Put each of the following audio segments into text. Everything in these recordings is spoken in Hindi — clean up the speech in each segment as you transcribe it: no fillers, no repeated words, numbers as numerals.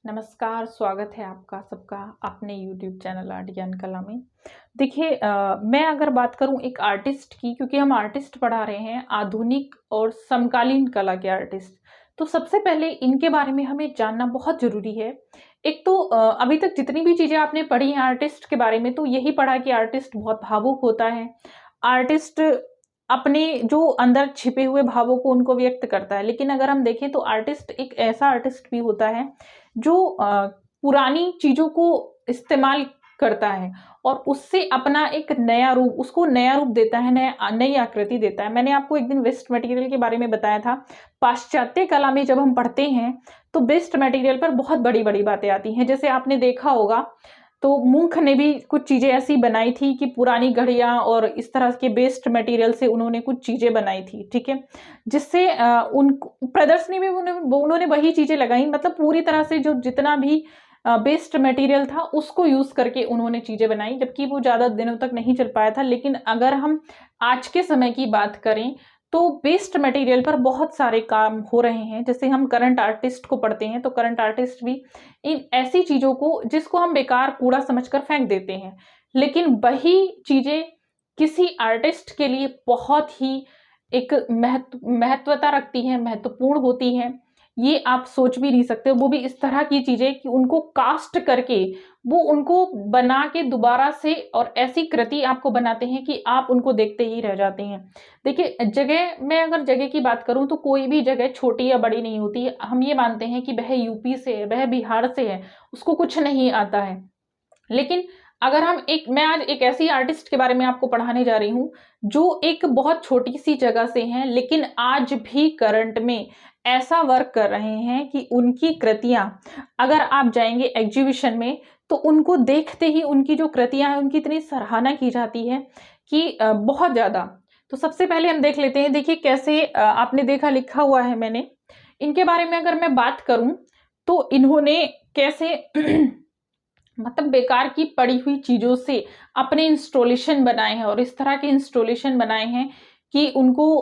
नमस्कार, स्वागत है आपका सबका अपने यूट्यूब चैनल आर्ट ज्ञान कला में। देखिए मैं अगर बात करूँ एक आर्टिस्ट की, क्योंकि हम आर्टिस्ट पढ़ा रहे हैं, आधुनिक और समकालीन कला के आर्टिस्ट। तो सबसे पहले इनके बारे में हमें जानना बहुत ज़रूरी है। एक तो अभी तक जितनी भी चीज़ें आपने पढ़ी हैं आर्टिस्ट के बारे में, तो यही पढ़ा कि आर्टिस्ट बहुत भावुक होता है। आर्टिस्ट अपने जो अंदर छिपे हुए भावों को उनको व्यक्त करता है। लेकिन अगर हम देखें तो आर्टिस्ट एक ऐसा आर्टिस्ट भी होता है जो पुरानी चीज़ों को इस्तेमाल करता है और उससे अपना एक नया रूप उसको नया रूप देता है, नई आकृति देता है। मैंने आपको एक दिन वेस्ट मटेरियल के बारे में बताया था। पाश्चात्य कला में जब हम पढ़ते हैं, तो वेस्ट मटेरियल पर बहुत बड़ी-बड़ी बातें आती हैं। जैसे आपने देखा होगा, तो मुंख ने भी कुछ चीज़ें ऐसी बनाई थी कि पुरानी घड़ियाँ और इस तरह के वेस्ट मटेरियल से उन्होंने कुछ चीज़ें बनाई थी, ठीक है? जिससे उन प्रदर्शनी में उन्होंने वही चीज़ें लगाई, मतलब पूरी तरह से जो जितना भी वेस्ट मटेरियल था उसको यूज़ करके उन्होंने चीज़ें बनाई, जबकि वो ज़्यादा दिनों तक नहीं चल पाया था। लेकिन अगर हम आज के समय की बात करें, तो वेस्ट मटेरियल पर बहुत सारे काम हो रहे हैं। जैसे हम करंट आर्टिस्ट को पढ़ते हैं, तो करंट आर्टिस्ट भी इन ऐसी चीज़ों को, जिसको हम बेकार कूड़ा समझकर फेंक देते हैं, लेकिन वही चीज़ें किसी आर्टिस्ट के लिए बहुत ही एक महत्वता रखती हैं, महत्वपूर्ण होती हैं। ये आप सोच भी नहीं सकते। वो भी इस तरह की चीज़ें कि उनको कास्ट करके वो उनको बना के दोबारा से और ऐसी कृति आपको बनाते हैं कि आप उनको देखते ही रह जाते हैं। देखिए, मैं अगर जगह की बात करूँ, तो कोई भी जगह छोटी या बड़ी नहीं होती। हम ये मानते हैं कि वह यूपी से है, वह बिहार से है, उसको कुछ नहीं आता है। लेकिन अगर मैं आज एक ऐसी आर्टिस्ट के बारे में आपको पढ़ाने जा रही हूँ, जो एक बहुत छोटी-सी जगह से हैं, लेकिन आज भी करंट में ऐसा वर्क कर रहे हैं कि उनकी कृतियाँ, अगर आप जाएँगे एग्ज़िबिशन में, तो उनको देखते ही उनकी जो कृतियाँ हैं, उनकी इतनी सराहना की जाती है कि बहुत ज़्यादा। तो सबसे पहले हम देख लेते हैं, देखिए कैसे आपने देखा लिखा हुआ है मैंने। इनके बारे में अगर मैं बात करूँ, तो इन्होंने कैसे मतलब बेकार की पड़ी हुई चीज़ों से अपने इंस्टॉलेशन बनाए हैं और इस तरह के इंस्टॉलेशन बनाए हैं कि उनको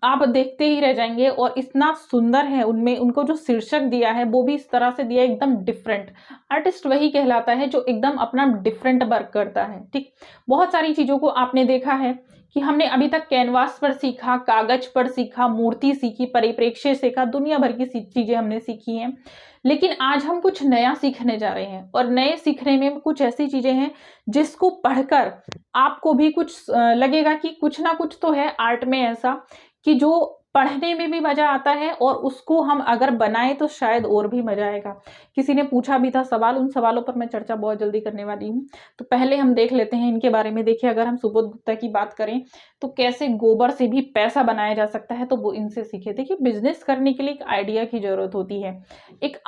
आप देखते ही रह जाएँगे और इतना सुंदर है उनमें, उनको जो शीर्षक दिया है वो भी इस तरह से दिया है, एकदम डिफरेंट। आर्टिस्ट वही कहलाता है जो एकदम अपना डिफरेंट वर्क करता है, ठीक? बहुत सारी चीज़ों को आपने देखा है कि हमने अभी तक कैनवास पर सीखा, कागज़ पर सीखा, मूर्ति सीखी, परिप्रेक्ष्य सीखा, दुनिया भर की चीज़ें हमने सीखी हैं। लेकिन आज हम कुछ नया सीखने जा रहे हैं और नए सीखने में कुछ ऐसी चीज़ें हैं जिसको पढ़कर आपको भी कुछ लगेगा कि कुछ ना कुछ तो है आर्ट में ऐसा कि जो पढ़ने में भी मज़ा आता है और उसको हम अगर बनाएँ तो शायद और भी मज़ा आएगा। किसी ने पूछा भी था सवाल, उन सवालों पर मैं चर्चा बहुत जल्दी करने वाली हूँ। तो पहले हम देख लेते हैं इनके बारे में। देखिए, अगर हम सुबोध गुप्ता की बात करें, तो कैसे गोबर से भी पैसा बनाया जा सकता है, तो वो इनसे सीखे। देखिए, बिज़नेस करने के लिए एक आइडिया की ज़रूरत होती है।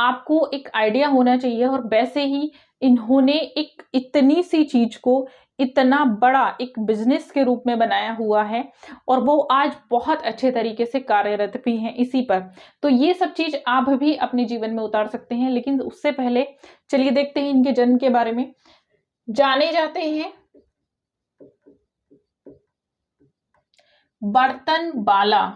आपको एक आइडिया होना चाहिए और वैसे ही इन्होंने एक इतनी सी चीज़ को इतना बड़ा एक बिज़नेस के रूप में बनाया हुआ है और वो आज बहुत अच्छे तरीके से कार्यरत भी हैं इसी पर। तो ये सब चीज़ आप भी अपने जीवन में उतार सकते हैं। लेकिन उससे पहले चलिए देखते हैं इनके जन्म के बारे में। जाने जाते हैं बर्तन बाला।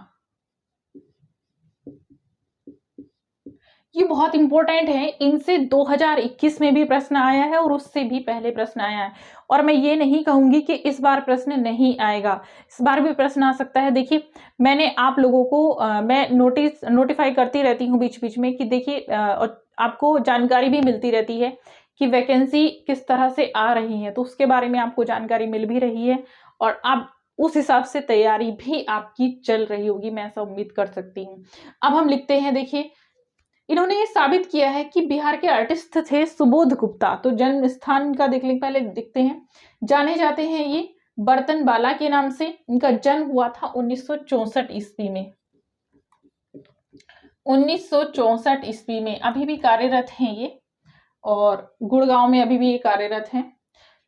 ये बहुत इंपॉर्टेंट है। इनसे 2021 में भी प्रश्न आया है और उससे भी पहले प्रश्न आया है और मैं ये नहीं कहूंगी कि इस बार प्रश्न नहीं आएगा, इस बार भी प्रश्न आ सकता है। देखिए, मैंने आप लोगों को मैं नोटिफाई करती रहती हूँ बीच बीच में कि देखिए और आपको जानकारी भी मिलती रहती है कि वैकेंसी किस तरह से आ रही है, तो उसके बारे में आपको जानकारी मिल भी रही है और आप उस हिसाब से तैयारी भी आपकी चल रही होगी, मैं ऐसा उम्मीद कर सकती हूँ। अब हम लिखते हैं, देखिए इन्होंने ये साबित किया है कि बिहार के आर्टिस्ट थे सुबोध गुप्ता। तो जन्म स्थान का देख लें, पहले देखते हैं। जाने जाते हैं ये बर्तन बाला के नाम से। इनका जन्म हुआ था 1964 ईस्वी में। 1964 ईस्वी में। अभी भी कार्यरत हैं ये और गुड़गांव में अभी भी ये कार्यरत हैं।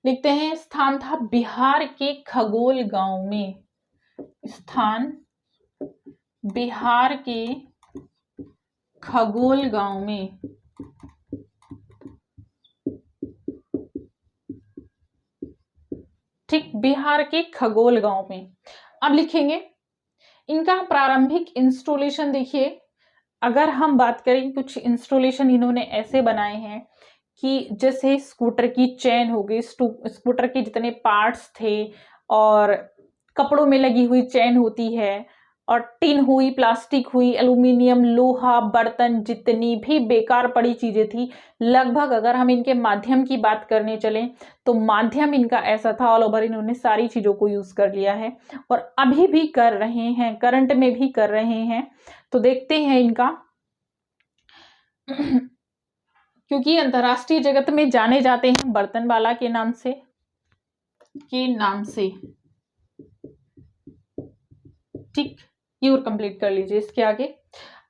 लिखते हैं स्थान था बिहार के खगोल गांव में। स्थान बिहार के खगोल गांव में। ठीक, बिहार के खगोल गांव में। अब लिखेंगे इनका प्रारंभिक इंस्टॉलेशन। देखिए, अगर हम बात करें, कुछ इंस्टॉलेशन इन्होंने ऐसे बनाए हैं कि जैसे स्कूटर की चेन हो गई, स्कूटर के जितने पार्ट्स थे, और कपड़ों में लगी हुई चेन होती है, और टिन हुई, प्लास्टिक हुई, एल्यूमिनियम, लोहा, बर्तन, जितनी भी बेकार पड़ी चीजें थी, लगभग अगर हम इनके माध्यम की बात करने चलें तो माध्यम इनका ऐसा था, ऑल ओवर इन्होंने सारी चीजों को यूज कर लिया है और अभी भी कर रहे हैं, करंट में भी कर रहे हैं। तो देखते हैं इनका क्योंकि अंतरराष्ट्रीय जगत में जाने जाते हैं बर्तनवाला के नाम से, ठीक। ये और कंप्लीट कर लीजिए इसके आगे।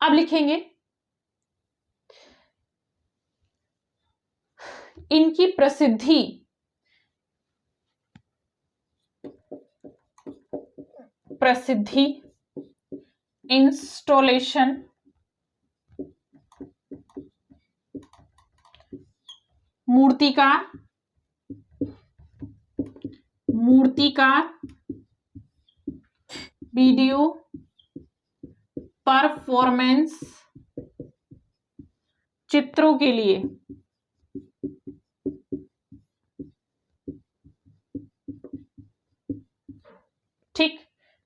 अब लिखेंगे इनकी प्रसिद्धि इंस्टॉलेशन मूर्तिकार वीडियो परफॉर्मेंस चित्रों के लिए, ठीक,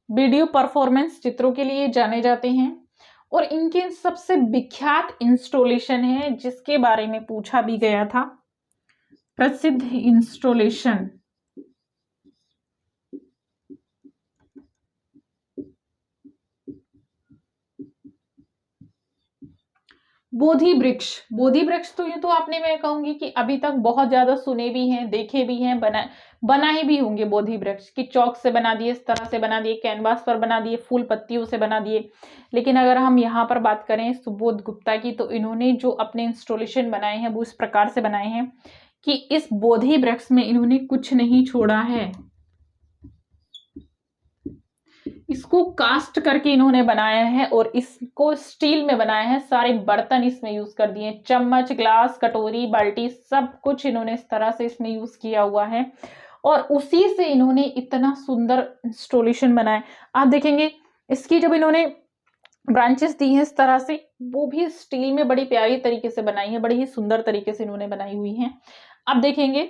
वीडियो परफॉर्मेंस चित्रों के लिए जाने जाते हैं। और इनके सबसे विख्यात इंस्टॉलेशन है जिसके बारे में पूछा भी गया था, प्रसिद्ध इंस्टॉलेशन बोधि वृक्ष। बोधि वृक्ष तो ये तो आपने, मैं कहूंगी कि अभी तक बहुत ज्यादा सुने भी हैं, देखे भी हैं, बनाए भी होंगे। बोधि वृक्ष की चौक से बना दिए, इस तरह से बना दिए, कैनवास पर बना दिए, फूल पत्तियों से बना दिए। लेकिन अगर हम यहाँ पर बात करें सुबोध गुप्ता की, तो इन्होंने जो अपने इंस्टॉलेशन बनाए हैं वो इस प्रकार से बनाए हैं कि इस बोधि वृक्ष में इन्होंने कुछ नहीं छोड़ा है, इसको कास्ट करके इन्होंने बनाया है और इसको स्टील में बनाया है। सारे बर्तन इसमें यूज कर दिए, चम्मच, ग्लास, कटोरी, बाल्टी, सब कुछ इन्होंने इस तरह से इसमें यूज किया हुआ है और उसी से इन्होंने इतना सुंदर इंस्टॉलेशन बनाया। आप देखेंगे इसकी जब इन्होंने ब्रांचेस दी हैं इस तरह से, वो भी स्टील में बड़ी प्यारी तरीके से बनाई है, बड़ी ही सुंदर तरीके से इन्होंने बनाई हुई है। अब देखेंगे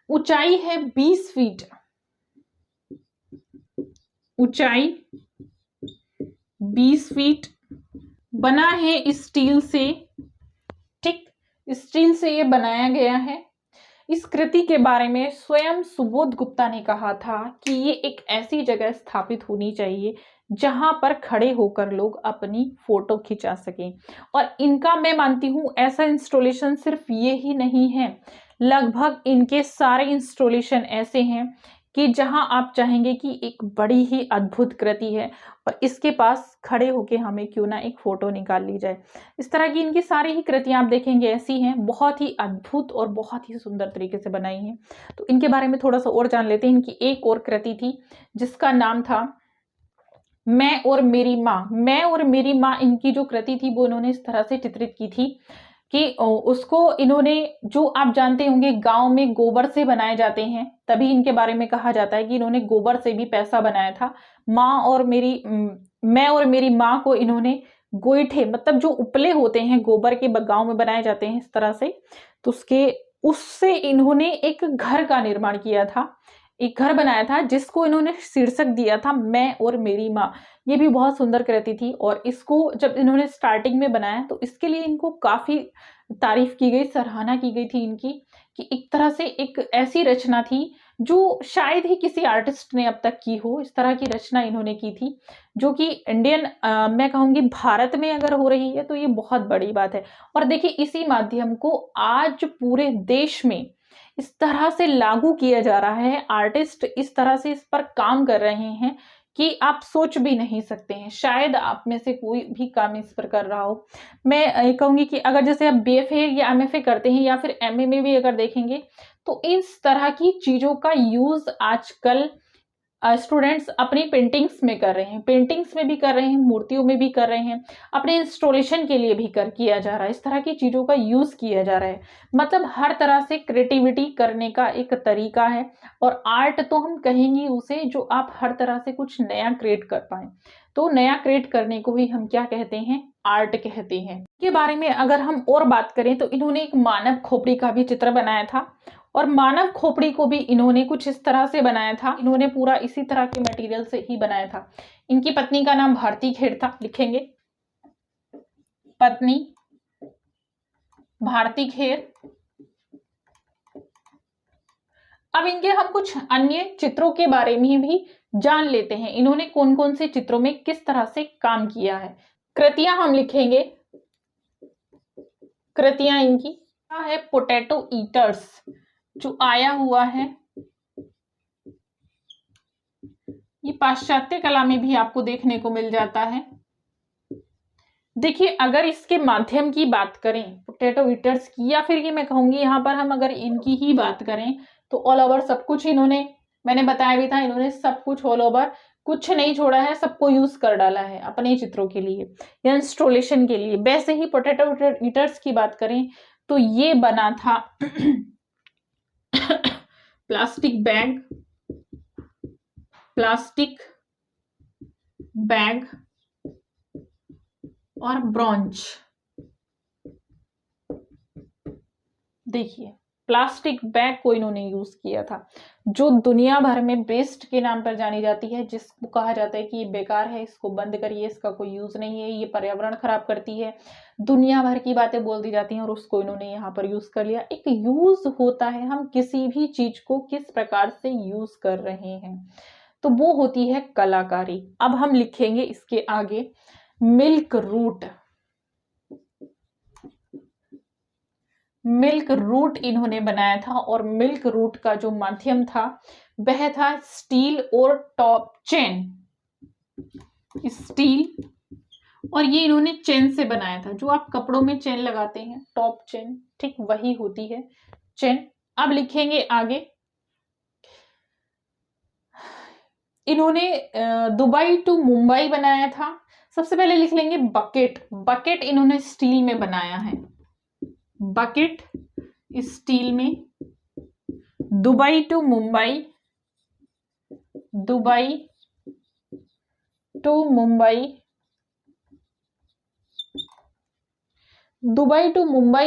ऊंचाई है 20 फीट, ऊंचाई 20 फीट, बना है स्टील से, ठीक, स्टील से ये बनाया गया है। इस कृति के बारे में स्वयं सुबोध गुप्ता ने कहा था कि ये एक ऐसी जगह स्थापित होनी चाहिए जहां पर खड़े होकर लोग अपनी फोटो खिंचा सकें। और इनका मैं मानती हूं ऐसा इंस्टॉलेशन सिर्फ ये ही नहीं है, लगभग इनके सारे इंस्टॉलेशन ऐसे हैं कि जहां आप चाहेंगे कि एक बड़ी ही अद्भुत कृति है और इसके पास खड़े होके हमें क्यों ना एक फोटो निकाल ली जाए। इस तरह की इनकी सारी ही कृतियां आप देखेंगे ऐसी हैं, बहुत ही अद्भुत और बहुत ही सुंदर तरीके से बनाई हैं। तो इनके बारे में थोड़ा सा और जान लेते हैं। इनकी एक और कृति थी जिसका नाम था मैं और मेरी माँ। मैं और मेरी माँ इनकी जो कृति थी वो इन्होंने इस तरह से चित्रित की थी कि उसको इन्होंने, जो आप जानते होंगे गांव में गोबर से बनाए जाते हैं, तभी इनके बारे में कहा जाता है कि इन्होंने गोबर से भी पैसा बनाया था। मैं और मेरी माँ को इन्होंने गोईठे, मतलब जो उपले होते हैं गोबर के, गांव में बनाए जाते हैं इस तरह से, तो उससे इन्होंने एक घर का निर्माण किया था, एक घर बनाया था जिसको इन्होंने शीर्षक दिया था मैं और मेरी माँ। ये भी बहुत सुंदर कृति थी और इसको जब इन्होंने स्टार्टिंग में बनाया तो इसके लिए इनको काफी तारीफ की गई, सराहना की गई थी इनकी, कि एक तरह से एक ऐसी रचना थी जो शायद ही किसी आर्टिस्ट ने अब तक की हो। इस तरह की रचना इन्होंने की थी जो कि इंडियन, मैं कहूंगी भारत में अगर हो रही है तो ये बहुत बड़ी बात है। और देखिए इसी माध्यम को आज पूरे देश में इस तरह से लागू किया जा रहा है, आर्टिस्ट इस तरह से इस पर काम कर रहे हैं कि आप सोच भी नहीं सकते हैं, शायद आप में से कोई भी काम इस पर कर रहा हो। मैं कहूंगी कि अगर जैसे आप बीएफए या एमएफए करते हैं या फिर एमए में भी अगर देखेंगे तो इस तरह की चीजों का यूज आजकल स्टूडेंट्स अपनी पेंटिंग्स में कर रहे हैं, पेंटिंग्स में भी कर रहे हैं, मूर्तियों में भी कर रहे हैं, अपने इंस्टॉलेशन के लिए भी किया जा रहा है। इस तरह की चीजों का यूज किया जा रहा है, मतलब हर तरह से क्रिएटिविटी करने का एक तरीका है। और आर्ट तो हम कहेंगे उसे जो आप हर तरह से कुछ नया क्रिएट कर पाए, तो नया क्रिएट करने को ही हम क्या कहते हैं, आर्ट कहते हैं। के बारे में अगर हम और बात करें तो इन्होंने एक मानव खोपड़ी का भी चित्र बनाया था, और मानव खोपड़ी को भी इन्होंने कुछ इस तरह से बनाया था, इन्होंने पूरा इसी तरह के मटेरियल से ही बनाया था। इनकी पत्नी का नाम भारती खेर था, लिखेंगे पत्नी भारती खेर। अब इनके हम कुछ अन्य चित्रों के बारे में भी जान लेते हैं, इन्होंने कौन कौन से चित्रों में किस तरह से काम किया है। कृतियां हम लिखेंगे, कृतियां इनकी है पोटैटो ईटर्स, जो आया हुआ है ये पाश्चात्य कला में भी आपको देखने को मिल जाता है। देखिए अगर इसके माध्यम की बात करें पोटैटो ईटर्स की, या फिर ये मैं कहूंगी यहाँ पर हम अगर इनकी ही बात करें तो ऑल ओवर सब कुछ इन्होंने, मैंने बताया भी था, इन्होंने सब कुछ ऑल ओवर कुछ नहीं छोड़ा है, सबको यूज कर डाला है अपने चित्रों के लिए या इंस्टॉलेशन के लिए। वैसे ही पोटैटो ईटर्स की बात करें तो ये बना था प्लास्टिक बैग और ब्रॉन्ज। देखिए प्लास्टिक बैग को इन्होंने यूज किया था, जो दुनिया भर में वेस्ट के नाम पर जानी जाती है, जिसको कहा जाता है कि ये बेकार है, इसको बंद करिए, इसका कोई यूज नहीं है, ये पर्यावरण खराब करती है, दुनिया भर की बातें बोल दी जाती हैं, और उसको इन्होंने यहाँ पर यूज कर लिया। एक यूज होता है, हम किसी भी चीज को किस प्रकार से यूज कर रहे हैं, तो वो होती है कलाकारी। अब हम लिखेंगे इसके आगे मिल्क रूट इन्होंने बनाया था, और मिल्क रूट का जो माध्यम था वह था स्टील और टॉप चेन, स्टील, और ये इन्होंने चेन से बनाया था, जो आप कपड़ों में चेन लगाते हैं, टॉप चेन, ठीक वही होती है चेन। अब लिखेंगे आगे, इन्होंने दुबई टू मुंबई बनाया था। सबसे पहले लिख लेंगे बकेट इन्होंने स्टील में बनाया है, बकेट स्टील में। दुबई टू मुंबई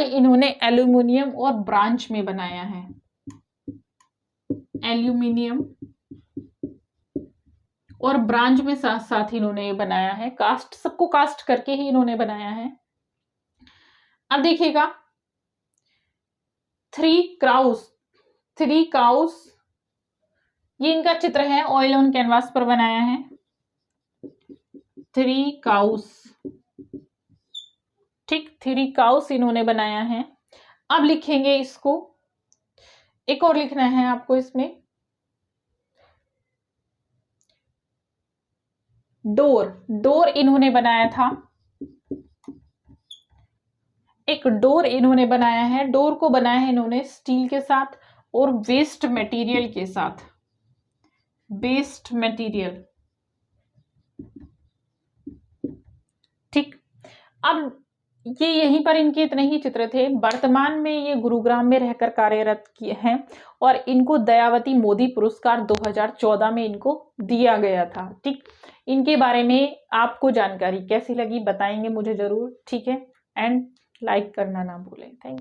इन्होंने एल्यूमिनियम और ब्रांच में बनाया है, एल्यूमिनियम और ब्रांच में साथ साथ इन्होंने बनाया है, कास्ट, सबको कास्ट करके ही इन्होंने बनाया है। अब देखिएगा थ्री काउस, ये इनका चित्र है, ऑयल ऑन कैनवास पर बनाया है, थ्री काउस, ठीक, थ्री काउस इन्होंने बनाया है। अब लिखेंगे इसको, एक और लिखना है आपको इसमें, डोर इन्होंने बनाया था, एक डोर इन्होंने बनाया है, डोर को बनाया है इन्होंने स्टील के साथ और वेस्ट मटेरियल के साथ, वेस्ट मटेरियल, ठीक। अब ये यहीं पर इनके इतने ही चित्र थे। वर्तमान में ये गुरुग्राम में रहकर कार्यरत हैं, और इनको दयावती मोदी पुरस्कार 2014 में इनको दिया गया था, ठीक। इनके बारे में आपको जानकारी कैसी लगी बताएंगे मुझे जरूर, ठीक है, एंड लाइक करना ना भूलें। Thank you.